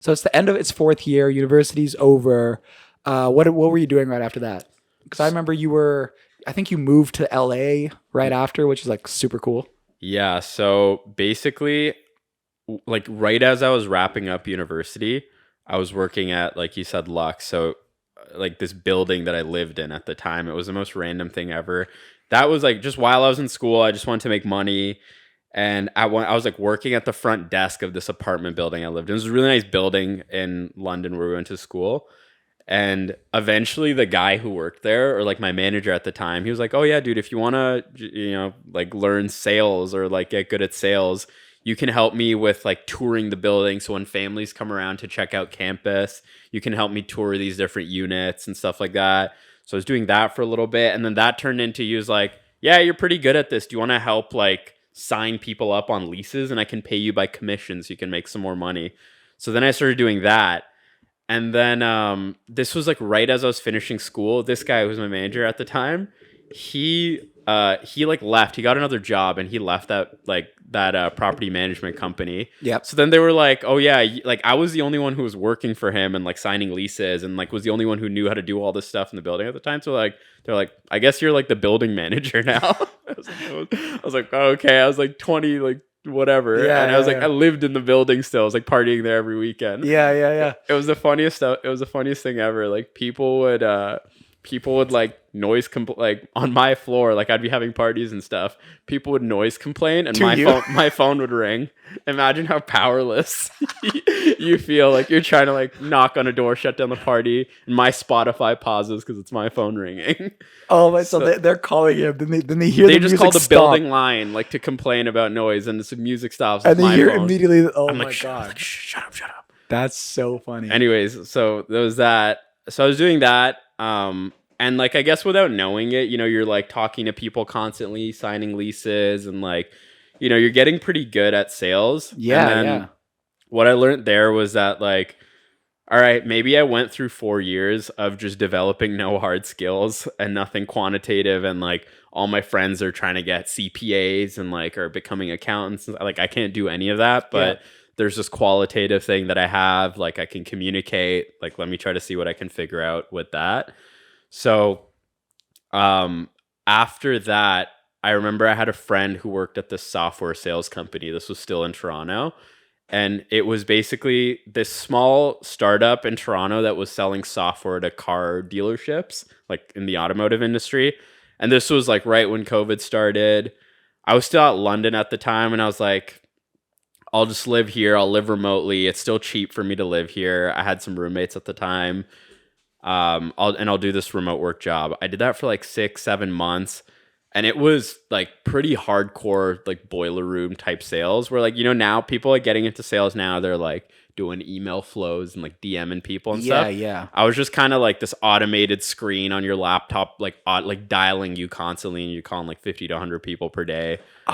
So it's the end of its fourth year. University's over. What were you doing right after that? Because I remember I think you moved to LA right after, which is like super cool. Yeah, so basically, like right as I was wrapping up university, I was working at, like you said, Lux. So like this building that I lived in at the time. It was the most random thing ever. That was like just while I was in school, I just wanted to make money. And I was like working at the front desk of this apartment building I lived in. It was a really nice building in London where we went to school. And eventually the guy who worked there, or like my manager at the time, he was like, "Oh yeah, dude, if you want to, like learn sales or like get good at sales, you can help me with like touring the building. So when families come around to check out campus, you can help me tour these different units and stuff like that." So I was doing that for a little bit. And then that turned into, he was like, "Yeah, you're pretty good at this. Do you want to help like sign people up on leases? And I can pay you by commission so you can make some more money." So then I started doing that. And then this was like right as I was finishing school. This guy who was my manager at the time, he like left. He got another job and he left that property management company. Yep. So then they were like, "Oh yeah, like I was the only one who was working for him and like signing leases and like was the only one who knew how to do all this stuff in the building at the time." So like they're like, "I guess you're like the building manager now." I was like, "Oh, okay." I was like 20, like whatever. Yeah, And I was like, yeah. I lived in the building still. I was like partying there every weekend. Yeah, yeah, yeah. It was the funniest stuff. It was the funniest thing ever. Like people would like like on my floor, like I'd be having parties and stuff. People would noise complain and To you? my phone would ring. Imagine how powerless you feel, like you're trying to like knock on a door, shut down the party, and my Spotify pauses because it's my phone ringing. Oh my! So they're calling him. Then they hear They the just music call the stop, building line like to complain about noise, and the music stops. and It's they my hear phone. immediately. Oh I'm my like, god! like, shut up, shut up. That's so funny. Anyways, so there was that. So I was doing that. And like, I guess without knowing it, you're like talking to people constantly, signing leases, and like, you're getting pretty good at sales. Yeah, And then yeah. what I learned there was that like, all right, maybe I went through 4 years of just developing no hard skills and nothing quantitative. And like all my friends are trying to get CPAs and like are becoming accountants. Like I can't do any of that, but there's this qualitative thing that I have. Like I can communicate. Like let me try to see what I can figure out with that. So after that, I remember I had a friend who worked at this software sales company. This was still in Toronto. And it was basically this small startup in Toronto that was selling software to car dealerships, like in the automotive industry. And this was like right when COVID started. I was still at London at the time, and I was like, I'll just live here. I'll live remotely. It's still cheap for me to live here. I had some roommates at the time. I'll do this remote work job. I did that for like 6-7 months. And it was like pretty hardcore, like boiler room type sales where like, now people are getting into sales now. They're like doing email flows and like DMing people and stuff. Yeah. I was just kind of like this automated screen on your laptop, like dialing you constantly, and you're calling like 50 to 100 people per day.